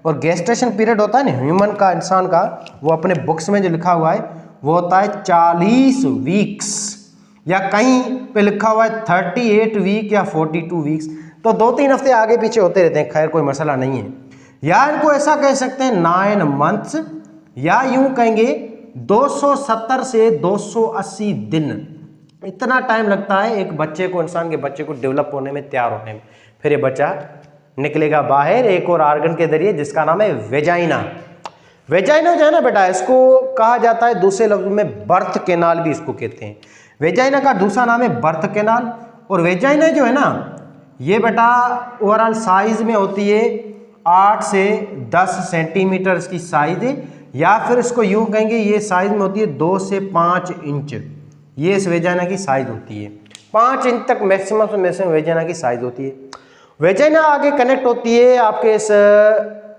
और गेस्टेशन पीरियड होता है ना ह्यूमन का, इंसान का, वो अपने बुक्स में जो लिखा हुआ है वो होता है 40 वीक्स, या कहीं पे लिखा हुआ है 38 वीक या 42 वीक्स। तो 2-3 हफ्ते आगे पीछे होते रहते हैं, खैर कोई मसला नहीं है। या इनको ऐसा कह सकते हैं 9 मंथ्स, या यूं कहेंगे 270 से 280 दिन, इतना टाइम लगता है एक बच्चे को, इंसान के बच्चे को डेवलप होने में, तैयार होने में। फिर ये बच्चा निकलेगा बाहर एक और आर्गन के जरिए जिसका नाम है वेजाइना। वेजाइना जो है ना बेटा, इसको कहा जाता है दूसरे लफ्ज में बर्थ कैनाल भी इसको कहते हैं। वेजाइना का दूसरा नाम है बर्थ कैनाल। और वेजाइना जो है ना, ये बेटा ओवरऑल साइज में होती है 8 से 10 सेंटीमीटर इसकी साइज है, या फिर इसको यूं कहेंगे ये साइज में होती है 2 से 5 इंच। ये इस वेजाइना की साइज होती है, 5 इंच तक मैक्सिमम से मैक्सिमम वेजाइना की साइज होती है। वेजाइना आगे कनेक्ट होती है आपके इस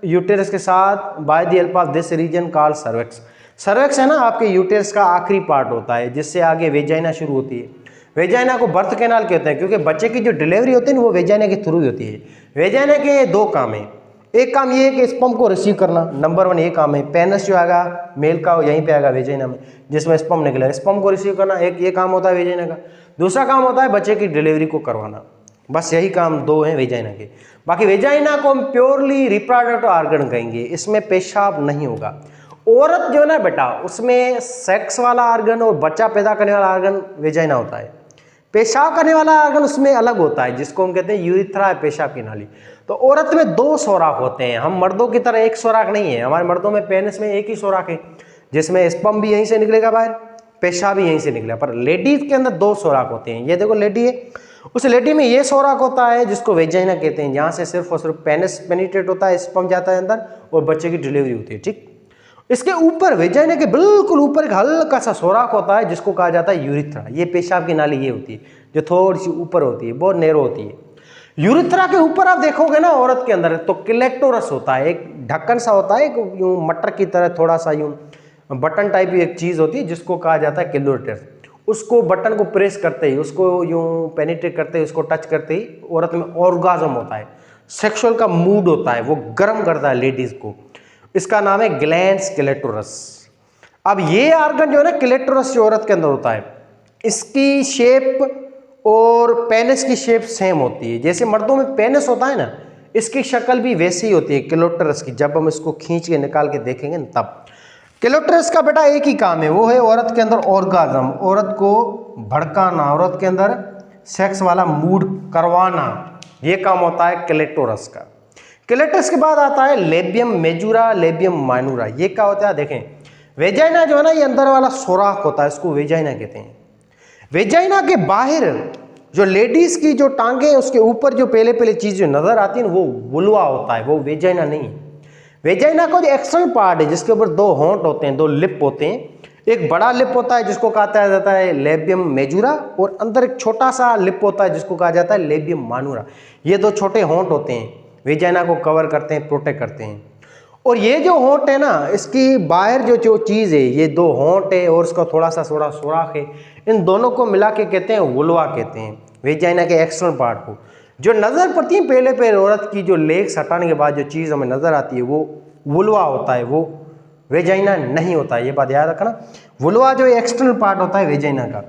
यूटेरस के साथ by the help of this reason called cervix. Cervix है ना आपके यूटेरस का आखिरी पार्ट होता है, जिससे आगे वेजाइना शुरू होती है। वेजाइना को बर्थ कैनाल कहते हैं, क्योंकि बच्चे की जो डिलीवरी होती है ना वो वेजाइना के थ्रू ही होती है। वेजाइना के 2 काम है, एक काम ये है कि स्पर्म को रिसीव करना, नंबर 1 ये काम है। पेनिस जो आएगा मेल का, यहीं पे आएगा वेजाइना में, जिसमें स्पर्म निकलेगा, स्पर्म को रिसीव करना, एक ये काम होता है वेजाइना का। दूसरा काम होता है बच्चे की डिलीवरी को करवाना। बस यही काम 2 हैं वेजाइना के। बाकी वेजाइना को हम प्योरली रिप्रोडक्टिव ऑर्गन कहेंगे, इसमें पेशाब नहीं होगा। औरत जो है ना बेटा, उसमें सेक्स वाला ऑर्गन और बच्चा पैदा करने वाला ऑर्गन वेजाइना होता है। पेशाब करने वाला ऑर्गन उसमें अलग होता है, जिसको हम कहते हैं यूरिथ्रा, पेशाब की नाली। तो औरत में 2 सुराख होते हैं, हम मर्दों की तरह एक सुराख नहीं है। हमारे मर्दों में पेनिस में एक ही सुराख है, जिसमें स्पर्म भी यहीं से निकलेगा बाहर, पेशाब भी यहीं से निकलेगा। पर लेडीज के अंदर 2 सुराख होते हैं। ये देखो लेडी है, उस लेडी में ये सोराख होता है जिसको वेजाइना कहते हैं, जहाँ से सिर्फ और सिर्फ पेनिस पेनिट्रेट होता है, स्पर्म जाता है अंदर और बच्चे की डिलीवरी होती है। ठीक, इसके ऊपर वेजाइना के बिल्कुल ऊपर एक हल्का सा सोराख होता है जिसको कहा जाता है यूरिथ्रा। ये पेशाब की नाली ये होती है जो थोड़ी सी ऊपर होती है, बहुत नैरो होती है। यूरिथ्रा के ऊपर आप देखोगे ना औरत के अंदर तो क्लेक्टोरस होता है, एक ढक्कन सा होता है, यूं मटर की तरह थोड़ा सा यूं बटन टाइप की एक चीज होती है जिसको कहा जाता है क्लोरिटस। उसको बटन को प्रेस करते ही, उसको यूं पेनिट्रेट करते ही, उसको टच करते ही औरत में ऑर्गाज्म होता है, सेक्सुअल का मूड होता है, वो गर्म करता है लेडीज को। इसका नाम है ग्लैंड्स क्लेटोरस। अब ये आर्गन जो है ना क्लेटोरस जो औरत के अंदर होता है, इसकी शेप और पेनिस की शेप सेम होती है। जैसे मर्दों में पेनिस होता है ना, इसकी शक्ल भी वैसी ही होती है क्लेटोरस की। जब हम इसको खींच के निकाल के देखेंगे ना तब। क्लेटोरस का बेटा एक ही काम है, वो है औरत के अंदर ऑर्गाज्म, औरत को भड़काना, औरत के अंदर सेक्स वाला मूड करवाना, ये काम होता है क्लेटोरस का। क्लेटोरस के बाद आता है लेबियम मेजूरा, लेबियम माइनूरा। ये क्या होता है देखें, वेजाइना जो है ना ये अंदर वाला सोराख होता है, इसको वेजाइना कहते हैं। वेजाइना के बाहर जो लेडीज की जो टांगे हैं उसके ऊपर जो पहले पहले चीज जो नजर आती है वो वुल्वा होता है, वो वेजाइना नहीं है। वेजाइना का जो एक्सटर्नल पार्ट है जिसके ऊपर दो होंठ होते हैं, दो लिप होते हैं, एक बड़ा लिप होता है जिसको कहा जाता है लेबियम मेजूरा और अंदर एक छोटा सा लिप होता है जिसको कहा जाता है लेबियम मानूरा। ये दो छोटे होंठ होते हैं, वेजाइना को कवर करते हैं, प्रोटेक्ट करते हैं। और ये जो होंठ है ना, इसकी बाहर जो चीज है, ये दो होंठ है और इसका थोड़ा सा सोराख है, इन दोनों को मिला के कहते हैं वुल्वा कहते हैं, वेजाइना के एक्सटर्नल पार्ट को। जो नजर पड़ती है पहले पहले औरत की, जो लेग्स हटाने के बाद जो चीज हमें नजर आती है वो वुल्वा होता है, वो वेजाइना नहीं होता है। ये बात याद रखना, वुल्वा जो एक्सटर्नल पार्ट होता है वेजाइना का,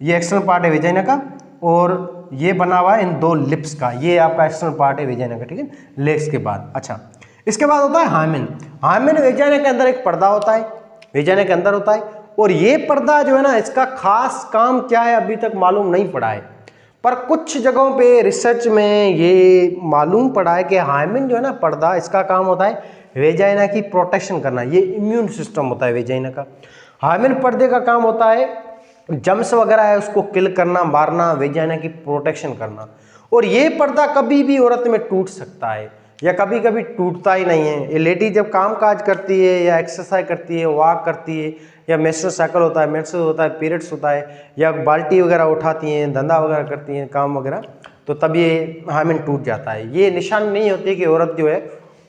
ये एक्सटर्नल पार्ट है वेजाइना का और ये बना हुआ है इन दो लिप्स का, ये आपका एक्सटर्नल पार्ट है वेजाइना का। ठीक है, लेग्स के बाद। अच्छा, इसके बाद होता है हाइमेन। हाइमेन वेजाइना के अंदर एक पर्दा होता है, वेजाइना के अंदर होता है, और ये पर्दा जो है ना इसका खास काम क्या है अभी तक मालूम नहीं पड़ा है, पर कुछ जगहों पे रिसर्च में ये मालूम पड़ा है कि हाइमेन जो है ना पर्दा, इसका काम होता है वेजाइना की प्रोटेक्शन करना। ये इम्यून सिस्टम होता है वेजाइना का। हाइमेन पर्दे का काम होता है जम्स वगैरह है उसको किल करना, मारना, वेजाइना की प्रोटेक्शन करना। और ये पर्दा कभी भी औरत में टूट सकता है या कभी कभी टूटता ही नहीं है। ये लेडी जब काम काज करती है या एक्सरसाइज करती है, वॉक करती है, या मेंस्ट्रुअल साइकिल होता है, मेंस्ट्रुअल होता है, पीरियड्स होता है, या बाल्टी वगैरह उठाती हैं, धंधा वगैरह करती हैं, काम वगैरह, तो तब ये हाइमेन टूट जाता है। ये निशान नहीं होती कि औरत जो है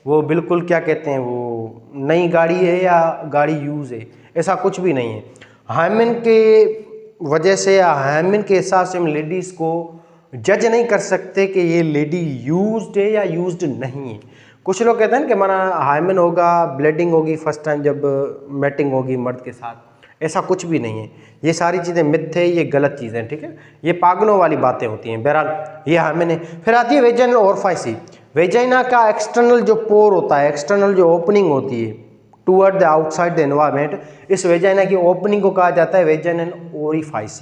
वो बिल्कुल क्या कहते हैं वो नई गाड़ी है या गाड़ी यूज़ है, ऐसा कुछ भी नहीं है। हाइमेन के वजह से या हाइमेन के हिसाब से हम लेडीज़ को जज नहीं कर सकते कि ये लेडी यूज्ड है या यूज्ड नहीं है। कुछ लोग कहते हैं कि हमारा हाइमेन होगा, ब्लीडिंग होगी फर्स्ट टाइम जब मैटिंग होगी मर्द के साथ, ऐसा कुछ भी नहीं है। ये सारी चीज़ें मिथ है, ये गलत चीज़ें हैं। ठीक है, ये पागलों वाली बातें होती हैं। बहरहाल ये हाइमेन है। फिर आती है वेजाइनल ओरिफिस। वेजाइना का एक्सटर्नल जो पोर होता है, एक्सटर्नल जो ओपनिंग होती है toward the outside the environment, इस वेजाइना की ओपनिंग को कहा जाता है वेजाइनल ओरिफिस।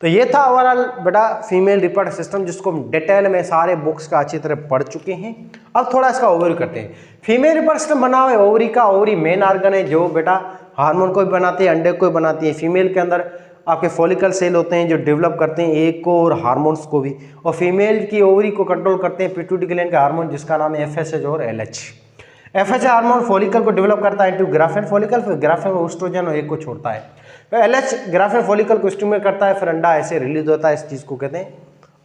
तो ये था ओवरऑल बेटा फीमेल रिप्रोडक्टिव सिस्टम, जिसको हम डिटेल में सारे बुक्स का अच्छी तरह पढ़ चुके हैं। अब थोड़ा इसका ओवरव्यू करते हैं। फीमेल रिप्रोडक्टिव सिस्टम बना हुआ है ओवरी का। ओवरी मेन ऑर्गन है जो बेटा हार्मोन को भी बनाती है, अंडे को भी बनाती है। फीमेल के अंदर आपके फॉलिकल सेल होते हैं जो डेवलप करते हैं एग को और हार्मोन्स को भी, और फीमेल की ओवरी को कंट्रोल करते हैं पिट्यूटरी ग्लैंड के हार्मोन जिसका नाम है FSH और LH। FSH हार्मोन फॉलिकल को डेवलप करता है इनटू ग्राफेन फॉलिकल, फिर ग्राफेन में एस्ट्रोजन और एग को छोड़ता है। तो LH ग्राफेन फॉलिकल को स्टिमुलेट करता है, फिर अंडा ऐसे रिलीज होता है। इस चीज़ को कहते हैं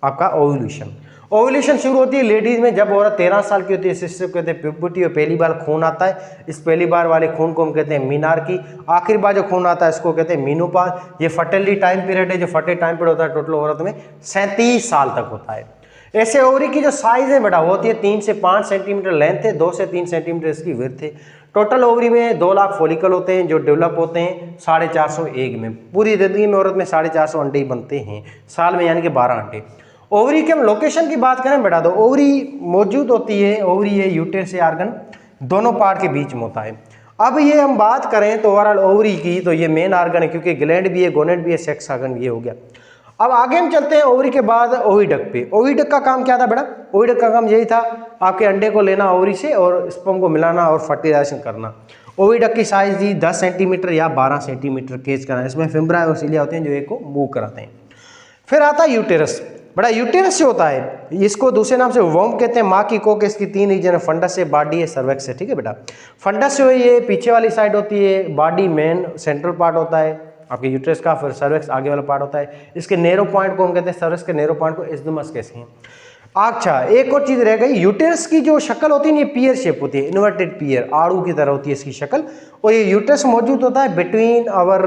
आपका ओव्यूलेशन। ओव्यूलेशन शुरू होती है लेडीज में जब औरत 13 साल की होती है, इस कहते हैं प्यूबर्टी, और पहली बार खून आता है। इस पहली बार वाले खून को हम कहते हैं मीनार्की। आखिरी बार जो खून आता है इसको कहते हैं मीनोपॉज। ये फर्टिलिटी टाइम पीरियड है, जो फर्टिलिटी टाइम पीरियड होता है टोटल औरत में 37 साल तक होता है। ऐसे ओवरी की जो साइज है बेटा वो होती है 3 से 5 सेंटीमीटर लेंथ है, 2 से 3 सेंटीमीटर इसकी विड्थ है। टोटल ओवरी में 2 लाख फॉलिकल होते हैं जो डेवलप होते हैं 450 एग में। पूरी जिंदगी में औरत में 450 अंडे ही बनते हैं साल में, यानी कि 12 अंडे। ओवरी के हम लोकेशन की बात करें बेटा तो ओवरी मौजूद होती है, ओवरी है यूटेरस से आर्गन दोनों पार्ट के बीच में होता है। अब ये हम बात करें तो ओवरऑल ओवरी की, तो ये मेन आर्गन है क्योंकि ग्लैंड भी है, गोनेड भी है, सेक्स आर्गन ये हो गया। अब आगे हम चलते हैं ओवरी के बाद ओविडक्ट पे। ओविडक्ट का काम क्या था बेटा? ओविडक्ट का काम यही था आपके अंडे को लेना ओवरी से और स्पर्म को मिलाना और फर्टिलाइजेशन करना। ओविडक्ट की साइज थी 10 सेंटीमीटर या 12 सेंटीमीटर केज करना। इसमें फिम्ब्रा और सीलिया होते हैं जो एक को मूव कराते हैं। फिर आता है यूटेरस। बड़ा यूटेरस से होता है, इसको दूसरे नाम से वोम कहते हैं। माँ की कोख, इसकी 3 रीजन है, फंडस है, बॉडी है, सर्वेक्स है, ठीक है बेटा। फंडस जो है ये पीछे वाली साइड होती है, बॉडी मेन सेंट्रल पार्ट होता है आपके यूटेरस का, फिर सर्वेक्स आगे वाला पार्ट होता है। इसके नेरो पॉइंट को हम कहते हैं, सर्वेक्स के नेरो पॉइंट को इस्थमस कहते हैं। अच्छा, एक और चीज रह गई, यूटेरस की जो शक्ल होती है ये पियर शेप होती है, इन्वर्टेड पियर, आड़ू की तरह होती है इसकी शक्ल। और ये यूटेरस मौजूद होता है बिटवीन आवर,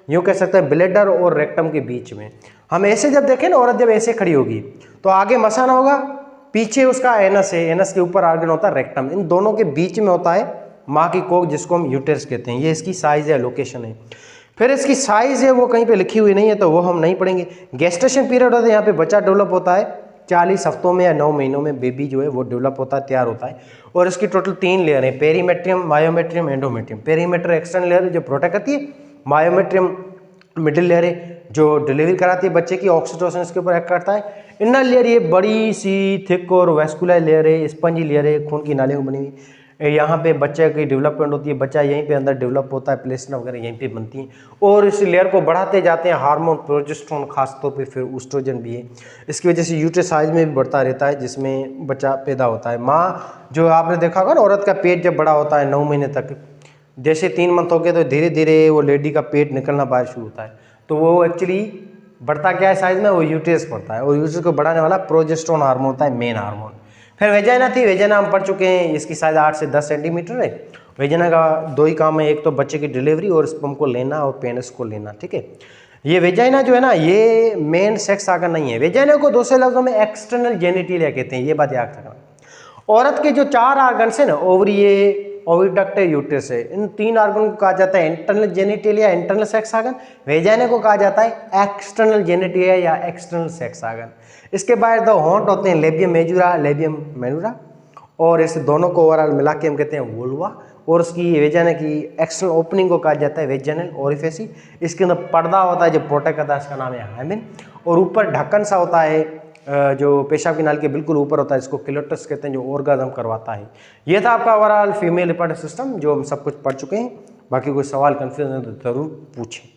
यूँ कह सकते हैं ब्लेडर और रेक्टम के बीच में। हम ऐसे जब देखें ना, औरत जब ऐसे खड़ी होगी तो आगे मसाना होगा, पीछे उसका एनस है, एनस के ऊपर आर्गन होता है रेक्टम, इन दोनों के बीच में होता है माँ की कोख, जिसको हम यूटेरस कहते हैं। ये इसकी साइज है, लोकेशन है। फिर इसकी साइज है वो कहीं पे लिखी हुई नहीं है तो वो हम नहीं पढ़ेंगे। गेस्टेशन पीरियड होता है, यहाँ पे बच्चा डेवलप होता है 40 हफ्तों में या 9 महीनों में बेबी जो है वो डेवलप होता है, तैयार होता है। और इसकी टोटल 3 लेयर है, perimetrium, myometrium, endometrium. Perimeter external layer जो प्रोटेक्ट करती है, मायोमेट्रियम मिडिल लेयर है जो डिलीवरी कराती है बच्चे की, ऑक्सीटोसिन इसके ऊपर एक्ट करता है। इनर लेयर ये बड़ी सी थिक और वेस्कुलर लेयर है, स्पंजी लेयर है, खून की नालियों बनी हुई। यहाँ पे बच्चे की डेवलपमेंट होती है, बच्चा यहीं पे अंदर डेवलप होता है, प्लेसना वगैरह यहीं पे बनती है। और इस लेयर को बढ़ाते जाते हैं हार्मोन, प्रोजेस्टेरोन, खास तौर पे फिर ऊस्ट्रोजन भी है। इसकी वजह से यूट्रस साइज में भी बढ़ता रहता है, जिसमें बच्चा पैदा होता है। माँ जो आपने देखा होगा ना, औरत का पेट जब बड़ा होता है 9 महीने तक, जैसे 3 मंथ हो गए तो धीरे धीरे वो लेडी का पेट निकलना बाहर शुरू होता है। तो वो एक्चुअली बढ़ता क्या है साइज में, वो यूट्रस बढ़ता है। और यूट्रस को बढ़ाने वाला प्रोजेस्टेरोन हार्मोन होता है, मेन हार्मोन। फिर वेजाइना थी, वेजाइना हम पढ़ चुके हैं, इसकी साइज 8 से 10 सेंटीमीटर है। वेजाइना का 2 ही काम है, एक तो बच्चे की डिलीवरी और स्पर्म को लेना और पेनिस को लेना, ठीक है। ये वेजाइना जो है ना, ये मेन सेक्स आर्गन नहीं है। वेजाइना को दूसरे लफ्जों में एक्सटर्नल जेनिटलिया कहते हैं, ये बात याद रखना। औरत के जो 4 आर्गन्स है ना, ओवरी है, ओविडक्ट है, यूट्रस है, इन 3 आर्गन को कहा जाता है internal genitalia, internal sex organ. Vagina को कहा जाता है एक्सटर्नल जेनिटलिया या एक्सटर्नल सेक्स आर्गन। इसके बाद 2 हॉन्ट होते हैं, लेबियम मेजूरा, लेबियम मेनूरा, और इस दोनों को ओवरऑल मिला के हम कहते हैं वुल्वा। और उसकी वेजाइना की एक्सटर्नल ओपनिंग को कहा जाता है वेजाइनल ओरिफिस। इसके अंदर पर्दा होता है जो प्रोटेक्ट करता है, इसका नाम है हाइमेन। और ऊपर ढक्कन सा होता है जो पेशाब की नाली के बिल्कुल ऊपर होता है, इसको क्लिटोरिस कहते हैं, जो ऑर्गाज्म करवाता है। ये था आपका ओवरऑल फीमेल रिप्रोडक्टिव सिस्टम, जो हम सब कुछ पढ़ चुके हैं। बाकी कोई सवाल कन्फ्यूजन है तो जरूर पूछें।